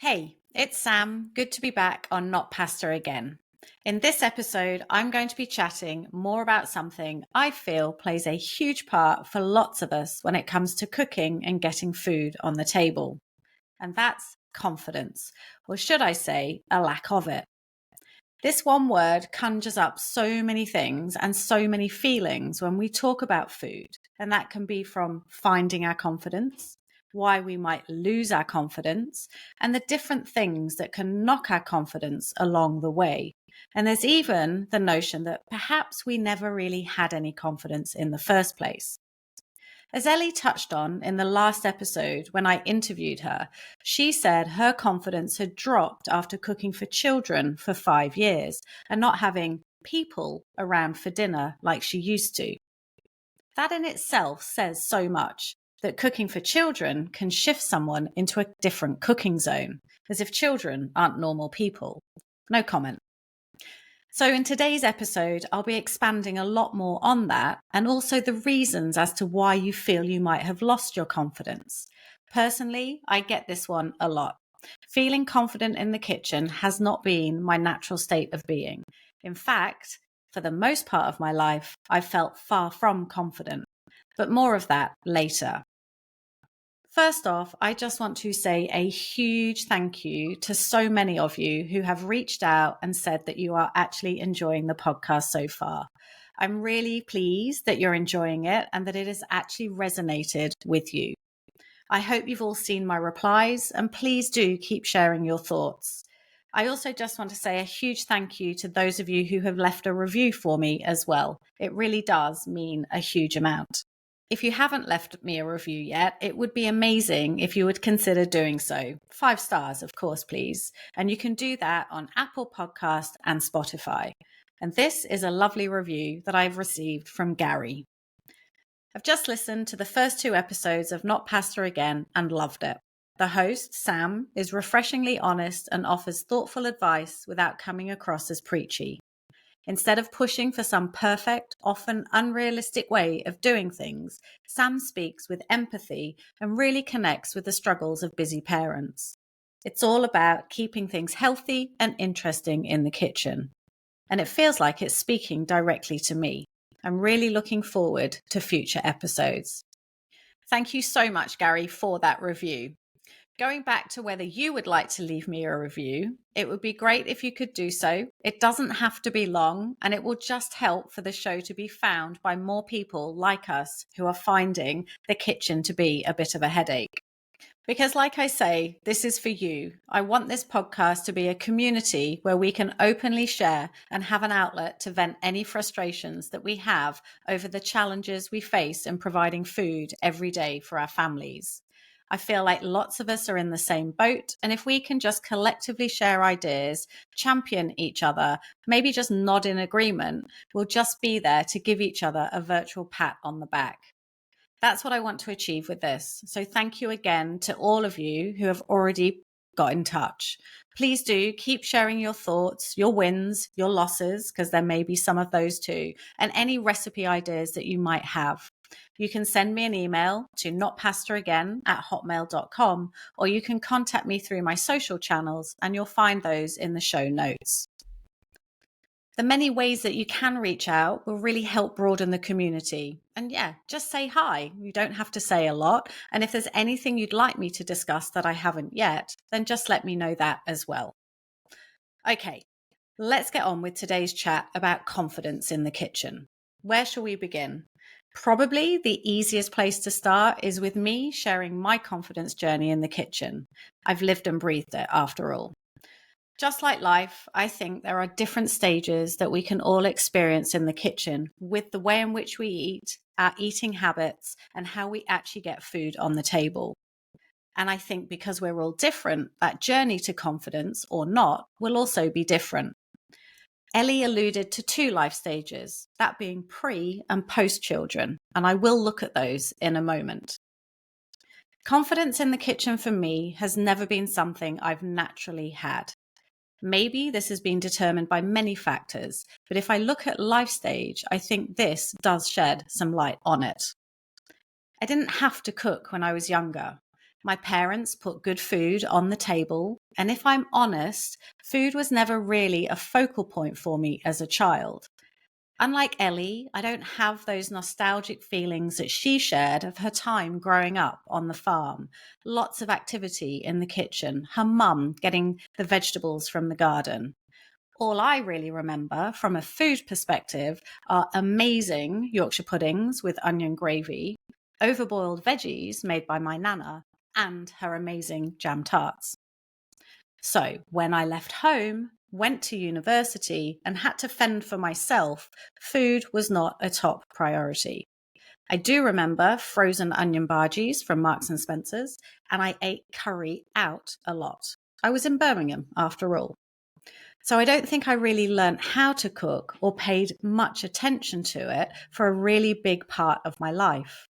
Hey, it's Sam. Good to be back on Not Pasta Again. In this episode, I'm going to be chatting more about something I feel plays a huge part for lots of us when it comes to cooking and getting food on the table. And that's confidence, or should I say, a lack of it. This one word conjures up so many things and so many feelings when we talk about food. And that can be from finding our confidence, why we might lose our confidence, and the different things that can knock our confidence along the way. And there's even the notion that perhaps we never really had any confidence in the first place. As Ellie touched on in the last episode when I interviewed her, she said her confidence had dropped after cooking for children for 5 years and not having people around for dinner like she used to. That in itself says so much, that cooking for children can shift someone into a different cooking zone, as if children aren't normal people. No comment. So in today's episode, I'll be expanding a lot more on that and also the reasons as to why you feel you might have lost your confidence. Personally, I get this one a lot. Feeling confident in the kitchen has not been my natural state of being. In fact, for the most part of my life, I felt far from confident. But more of that later. First off, I just want to say a huge thank you to so many of you who have reached out and said that you are actually enjoying the podcast so far. I'm really pleased that you're enjoying it and that it has actually resonated with you. I hope you've all seen my replies and please do keep sharing your thoughts. I also just want to say a huge thank you to those of you who have left a review for me as well. It really does mean a huge amount. If you haven't left me a review yet, it would be amazing if you would consider doing so. 5 stars, of course, please. And you can do that on Apple Podcast and Spotify. And this is a lovely review that I've received from Gary. I've just listened to the first 2 episodes of Not Pasta Again and loved it. The host, Sam, is refreshingly honest and offers thoughtful advice without coming across as preachy. Instead of pushing for some perfect, often unrealistic way of doing things, Sam speaks with empathy and really connects with the struggles of busy parents. It's all about keeping things healthy and interesting in the kitchen. And it feels like it's speaking directly to me. I'm really looking forward to future episodes. Thank you so much, Gary, for that review. Going back to whether you would like to leave me a review, it would be great if you could do so. It doesn't have to be long, and it will just help for the show to be found by more people like us who are finding the kitchen to be a bit of a headache. Because like I say, this is for you. I want this podcast to be a community where we can openly share and have an outlet to vent any frustrations that we have over the challenges we face in providing food every day for our families. I feel like lots of us are in the same boat, and if we can just collectively share ideas, champion each other, maybe just nod in agreement, we'll just be there to give each other a virtual pat on the back. That's what I want to achieve with this. So thank you again to all of you who have already got in touch. Please do keep sharing your thoughts, your wins, your losses, because there may be some of those too, and any recipe ideas that you might have. You can send me an email to notpastaagain@hotmail.com, or you can contact me through my social channels, and you'll find those in the show notes. The many ways that you can reach out will really help broaden the community. And yeah, just say hi. You don't have to say a lot. And if there's anything you'd like me to discuss that I haven't yet, then just let me know that as well. Okay, let's get on with today's chat about confidence in the kitchen. Where shall we begin? Probably the easiest place to start is with me sharing my confidence journey in the kitchen. I've lived and breathed it after all. Just like life, I think there are different stages that we can all experience in the kitchen with the way in which we eat, our eating habits, and how we actually get food on the table. And I think because we're all different, that journey to confidence or not will also be different. Ellie alluded to 2 life stages, that being pre and post children, and I will look at those in a moment. Confidence in the kitchen for me has never been something I've naturally had. Maybe this has been determined by many factors, but if I look at life stage, I think this does shed some light on it. I didn't have to cook when I was younger. My parents put good food on the table, And if I'm honest, food was never really a focal point for me as a child. Unlike Ellie, I don't have those nostalgic feelings that she shared of her time growing up on the farm. Lots of activity in the kitchen, her mum getting the vegetables from the garden. All I really remember from a food perspective are amazing Yorkshire puddings with onion gravy, overboiled veggies made by my nana, and her amazing jam tarts. So when I left home, went to university, and had to fend for myself, food was not a top priority. I do remember frozen onion bhajis from Marks and Spencer's, and I ate curry out a lot. I was in Birmingham, after all. So I don't think I really learnt how to cook or paid much attention to it for a really big part of my life.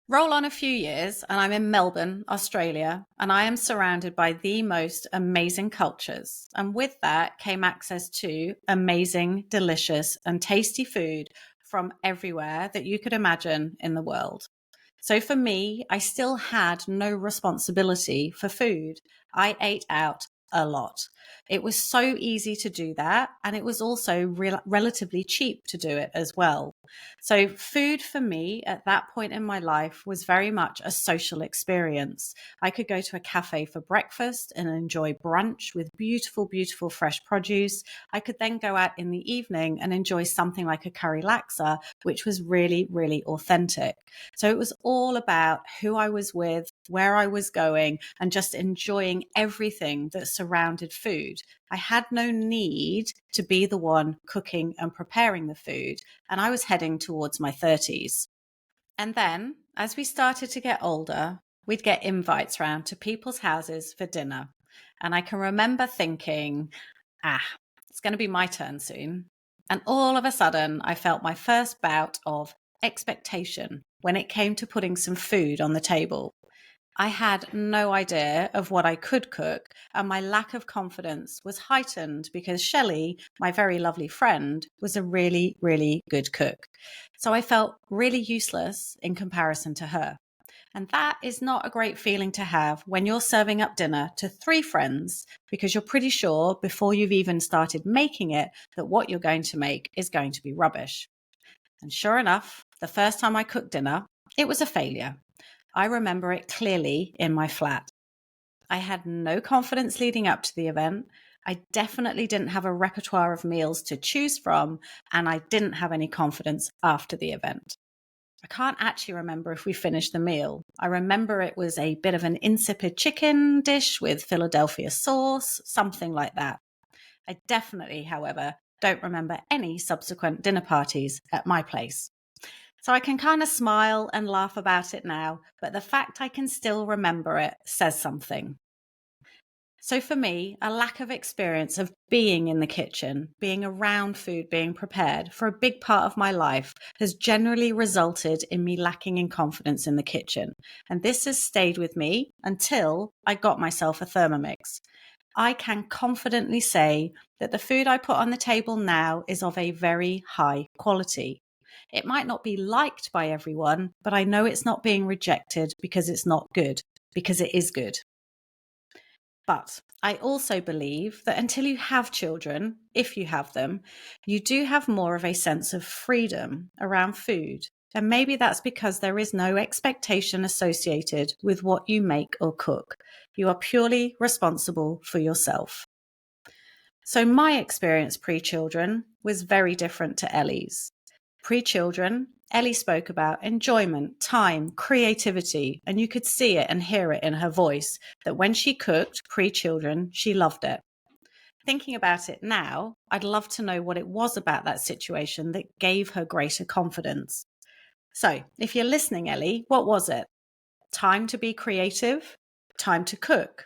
Roll on a few years, and I'm in Melbourne, Australia, and I am surrounded by the most amazing cultures. And with that came access to amazing, delicious, and tasty food from everywhere that you could imagine in the world. So for me, I still had no responsibility for food. I ate out a lot. It was so easy to do that, and it was also relatively cheap to do it as well. So food for me at that point in my life was very much a social experience. I could go to a cafe for breakfast and enjoy brunch with beautiful, beautiful fresh produce. I could then go out in the evening and enjoy something like a curry laksa, which was really, really authentic. So it was all about who I was with, where I was going, and just enjoying everything that surrounded food. I had no need to be the one cooking and preparing the food, and I was heading towards my 30s. And then, as we started to get older, we'd get invites round to people's houses for dinner. And I can remember thinking, it's going to be my turn soon. And all of a sudden, I felt my first bout of expectation when it came to putting some food on the table. I had no idea of what I could cook, and my lack of confidence was heightened because Shelley, my very lovely friend, was a really, really good cook. So I felt really useless in comparison to her. And that is not a great feeling to have when you're serving up dinner to 3 friends because you're pretty sure before you've even started making it that what you're going to make is going to be rubbish. And sure enough, the first time I cooked dinner, it was a failure. I remember it clearly in my flat. I had no confidence leading up to the event. I definitely didn't have a repertoire of meals to choose from, and I didn't have any confidence after the event. I can't actually remember if we finished the meal. I remember it was a bit of an insipid chicken dish with Philadelphia sauce, something like that. I definitely, however, don't remember any subsequent dinner parties at my place. So I can kind of smile and laugh about it now, but the fact I can still remember it says something. So for me, a lack of experience of being in the kitchen, being around food being prepared for a big part of my life has generally resulted in me lacking in confidence in the kitchen. And this has stayed with me until I got myself a Thermomix. I can confidently say that the food I put on the table now is of a very high quality. It might not be liked by everyone, but I know it's not being rejected because it's not good, because it is good. But I also believe that until you have children, if you have them, you do have more of a sense of freedom around food. And maybe that's because there is no expectation associated with what you make or cook. You are purely responsible for yourself. So my experience pre-children was very different to Ellie's. Pre-children, Ellie spoke about enjoyment, time, creativity, and you could see it and hear it in her voice that when she cooked pre-children, she loved it. Thinking about it now, I'd love to know what it was about that situation that gave her greater confidence. So, if you're listening, Ellie, what was it? Time to be creative? Time to cook?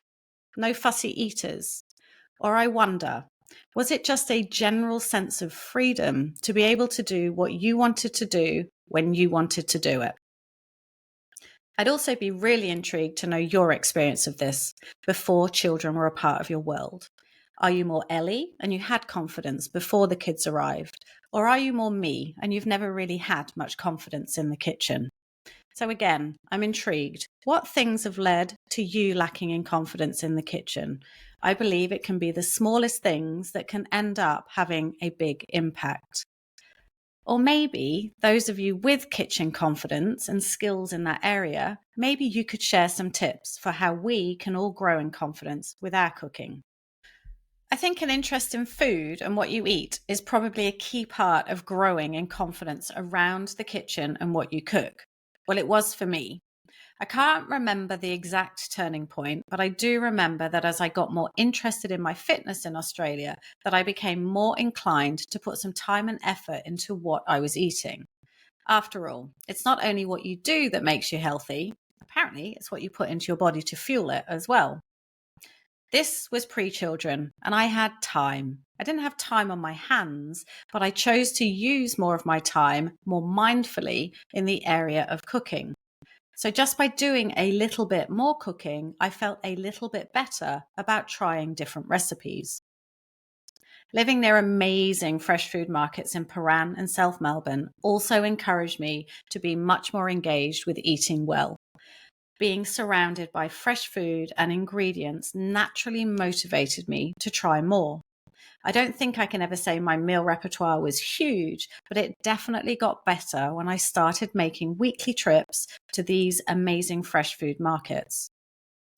No fussy eaters? Or I wonder, was it just a general sense of freedom to be able to do what you wanted to do when you wanted to do it? I'd also be really intrigued to know your experience of this before children were a part of your world. Are you more Ellie and you had confidence before the kids arrived? Or are you more me and you've never really had much confidence in the kitchen? So again, I'm intrigued. What things have led to you lacking in confidence in the kitchen? I believe it can be the smallest things that can end up having a big impact. Or maybe those of you with kitchen confidence and skills in that area, maybe you could share some tips for how we can all grow in confidence with our cooking. I think an interest in food and what you eat is probably a key part of growing in confidence around the kitchen and what you cook. Well, it was for me. I can't remember the exact turning point, but I do remember that as I got more interested in my fitness in Australia, that I became more inclined to put some time and effort into what I was eating. After all, it's not only what you do that makes you healthy, apparently it's what you put into your body to fuel it as well. This was pre-children, and I had time. I didn't have time on my hands, but I chose to use more of my time more mindfully in the area of cooking. So just by doing a little bit more cooking, I felt a little bit better about trying different recipes. Living near amazing fresh food markets in Paran and South Melbourne also encouraged me to be much more engaged with eating well. Being surrounded by fresh food and ingredients naturally motivated me to try more. I don't think I can ever say my meal repertoire was huge, but it definitely got better when I started making weekly trips to these amazing fresh food markets.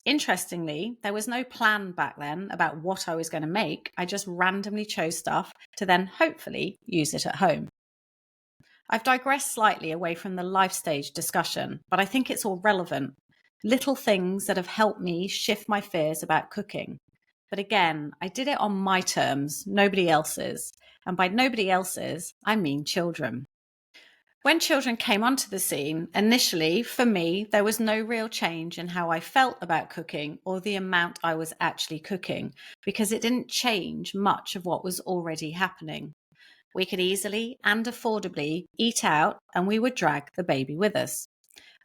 Interestingly, there was no plan back then about what I was going to make. I just randomly chose stuff to then hopefully use it at home. I've digressed slightly away from the life stage discussion, but I think it's all relevant. Little things that have helped me shift my fears about cooking. But again, I did it on my terms, nobody else's. And by nobody else's, I mean children. When children came onto the scene, initially, for me, there was no real change in how I felt about cooking or the amount I was actually cooking, because it didn't change much of what was already happening. We could easily and affordably eat out, and we would drag the baby with us.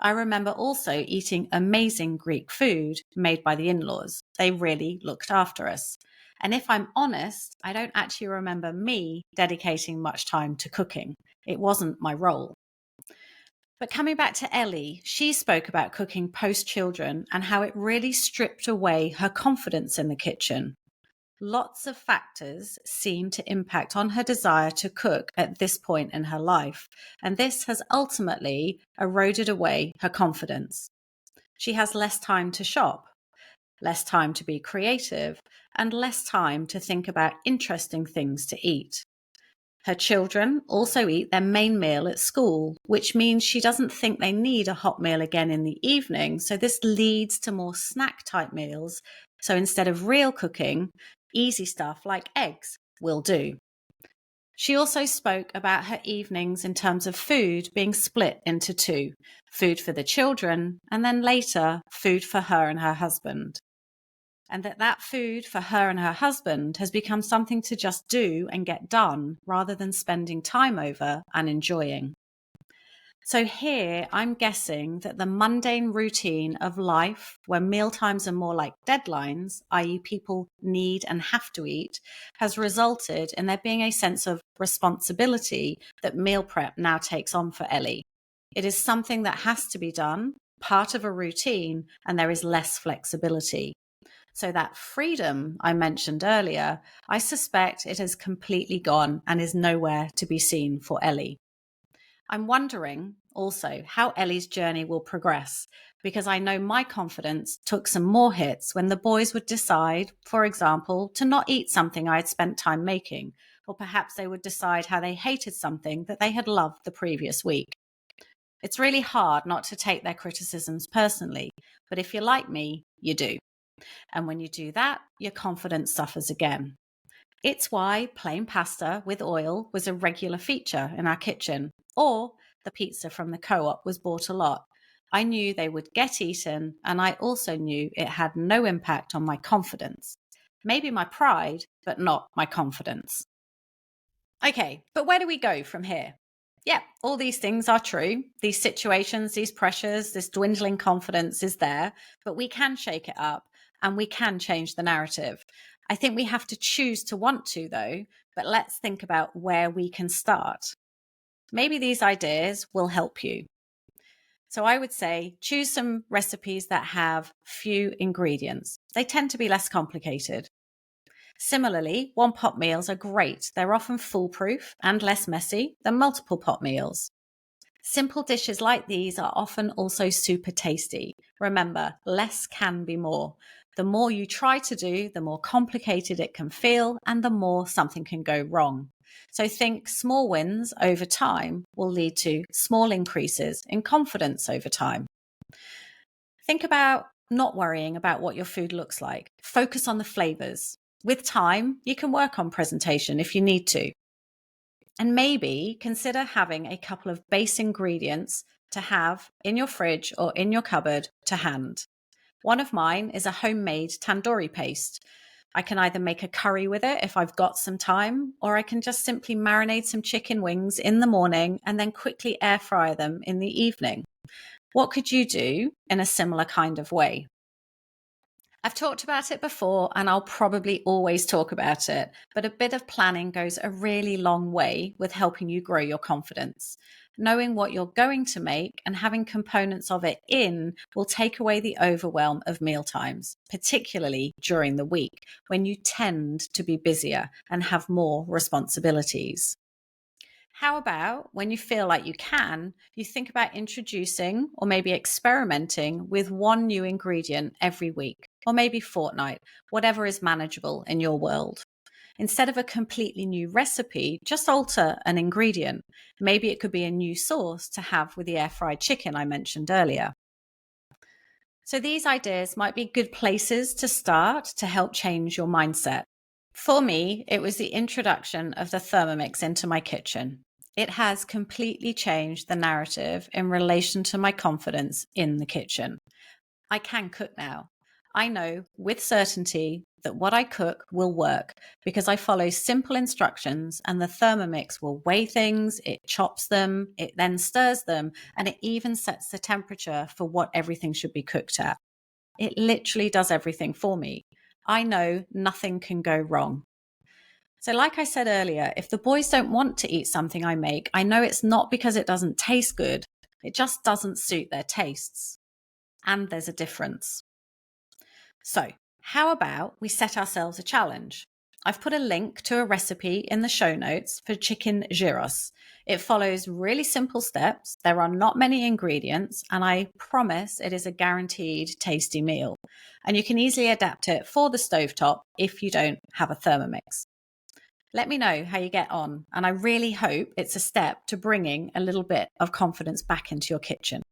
I remember also eating amazing Greek food made by the in-laws. They really looked after us. And if I'm honest, I don't actually remember me dedicating much time to cooking. It wasn't my role. But coming back to Ellie, she spoke about cooking post-children and how it really stripped away her confidence in the kitchen. Lots of factors seem to impact on her desire to cook at this point in her life, and this has ultimately eroded away her confidence. She has less time to shop, less time to be creative, and less time to think about interesting things to eat. Her children also eat their main meal at school, which means she doesn't think they need a hot meal again in the evening, so this leads to more snack-type meals. So instead of real cooking, easy stuff like eggs will do. She also spoke about her evenings in terms of food being split into two, food for the children, and then later, food for her and her husband. And that food for her and her husband has become something to just do and get done rather than spending time over and enjoying. So here I'm guessing that the mundane routine of life, where mealtimes are more like deadlines, i.e. people need and have to eat, has resulted in there being a sense of responsibility that meal prep now takes on for Ellie. It is something that has to be done, part of a routine, and there is less flexibility. So that freedom I mentioned earlier, I suspect it has completely gone and is nowhere to be seen for Ellie. I'm wondering also how Ellie's journey will progress, because I know my confidence took some more hits when the boys would decide, for example, to not eat something I had spent time making, or perhaps they would decide how they hated something that they had loved the previous week. It's really hard not to take their criticisms personally, but if you're like me, you do. And when you do that, your confidence suffers again. It's why plain pasta with oil was a regular feature in our kitchen, or the pizza from the co-op was bought a lot. I knew they would get eaten, and I also knew it had no impact on my confidence. Maybe my pride, but not my confidence. Okay, but where do we go from here? Yeah, all these things are true. These situations, these pressures, this dwindling confidence is there, but we can shake it up and we can change the narrative. I think we have to choose to want to, though, but let's think about where we can start. Maybe these ideas will help you. So I would say choose some recipes that have few ingredients. They tend to be less complicated. Similarly, one pot meals are great. They're often foolproof and less messy than multiple pot meals. Simple dishes like these are often also super tasty. Remember, less can be more. The more you try to do, the more complicated it can feel and the more something can go wrong. So think small wins over time will lead to small increases in confidence over time. Think about not worrying about what your food looks like. Focus on the flavors. With time, you can work on presentation if you need to. And maybe consider having a couple of base ingredients to have in your fridge or in your cupboard to hand. One of mine is a homemade tandoori paste. I can either make a curry with it if I've got some time, or I can just simply marinate some chicken wings in the morning and then quickly air fry them in the evening. What could you do in a similar kind of way? I've talked about it before and I'll probably always talk about it, but a bit of planning goes a really long way with helping you grow your confidence. Knowing what you're going to make and having components of it in will take away the overwhelm of mealtimes, particularly during the week when you tend to be busier and have more responsibilities. How about when you feel like you can, you think about introducing or maybe experimenting with one new ingredient every week or maybe fortnight, whatever is manageable in your world. Instead of a completely new recipe, just alter an ingredient. Maybe it could be a new sauce to have with the air fried chicken I mentioned earlier. So these ideas might be good places to start to help change your mindset. For me, it was the introduction of the Thermomix into my kitchen. It has completely changed the narrative in relation to my confidence in the kitchen. I can cook now. I know with certainty that what I cook will work because I follow simple instructions and the Thermomix will weigh things, it chops them, it then stirs them, and it even sets the temperature for what everything should be cooked at. It literally does everything for me. I know nothing can go wrong. So, like I said earlier, if the boys don't want to eat something I make, I know it's not because it doesn't taste good. It just doesn't suit their tastes. And there's a difference. So, how about we set ourselves a challenge? I've put a link to a recipe in the show notes for chicken gyros. It follows really simple steps. There are not many ingredients, and I promise it is a guaranteed tasty meal. And you can easily adapt it for the stovetop if you don't have a Thermomix. Let me know how you get on, and I really hope it's a step to bringing a little bit of confidence back into your kitchen.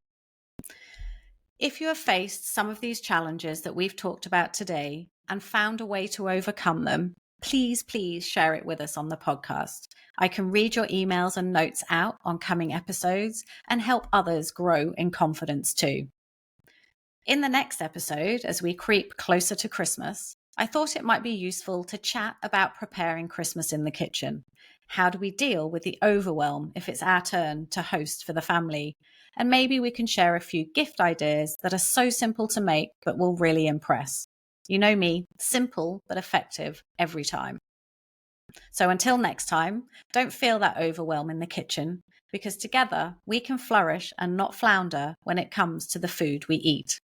If you have faced some of these challenges that we've talked about today and found a way to overcome them, please share it with us on the podcast. I can read your emails and notes out on coming episodes and help others grow in confidence too. In the next episode, as we creep closer to Christmas, I thought it might be useful to chat about preparing Christmas in the kitchen. How do we deal with the overwhelm if it's our turn to host for the family? And maybe we can share a few gift ideas that are so simple to make but will really impress. You know me, simple but effective every time. So until next time, don't feel that overwhelm in the kitchen because together we can flourish and not flounder when it comes to the food we eat.